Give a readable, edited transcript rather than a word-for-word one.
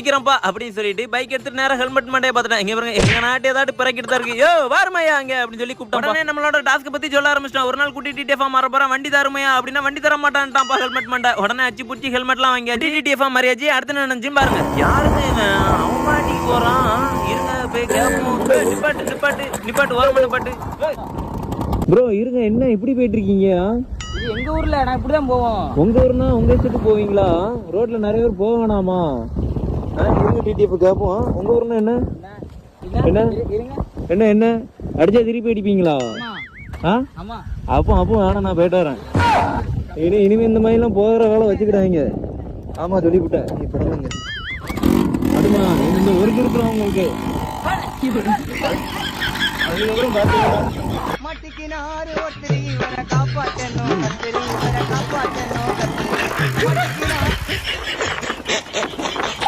முடிக்கிறப்பா அப்படின்னு சொல்லிட்டு பைக் எடுத்துட்டு நேரம் ஹெல்மெட் மண்டையை பார்த்துட்டேன். இங்க பாருங்க எங்க நாட்டு ஏதாவது பிறக்கிட்டு தான் இருக்கு. யோ வாருமையா அங்க அப்படின்னு சொல்லி கூப்பிட்டோம். நம்மளோட டாஸ்க் பத்தி சொல்ல ஆரம்பிச்சிட்டோம். ஒரு நாள் குட்டி டிடிஎஃப் மாற போறேன், வண்டி தருமையா அப்படின்னா வண்டி தர மாட்டான்ட்டான்ப்பா ஹெல்மெட் மண்டை. உடனே அச்சு புடிச்சு ஹெல்மெட்லாம் வாங்கி டிடிஎஃப் மரியாச்சு அடுத்து நினைச்சும் பாருங்க யாருமே அவன் மாட்டிக்கு போறான். இருங்க போய் கேப்போம். நிப்பாட்டு நிப்பாட்டு நிப்பாட்டு ஓரமா நிப்பாட்டு. ப்ரோ இருங்க, என்ன இப்படி போயிட்டு இருக்கீங்க? இது எங்க ஊர்ல நான் இப்படிதான் போவோம். உங்க ஊர்னா உங்க இஷ்டத்துக்கு போவீங்களா? ரோட்ல நிறைய பேர் போக வேணாமா? இருங்க டிடிஎஃப் கேப்போம். உங்க ஊர்னா என்ன என்ன என்ன என்ன அடிச்சா திருப்பி அடிப்பீங்களா? அப்போ வேணாம், நான் போயிட்டு வரேன். இனிமே இந்த மாதிரி எல்லாம் போகிற வேலை வச்சுக்கிட்டாங்க. ஆமா சொல்லிவிட்டேன். அதுமா இந்த ஒரு இருக்கிறோம் உங்களுக்கு மாட்டிக்கினாரு ஒருத்தரி இவரை காப்பாற்றணும், கத்திரி இவரை காப்பாற்றணும், கத்திரி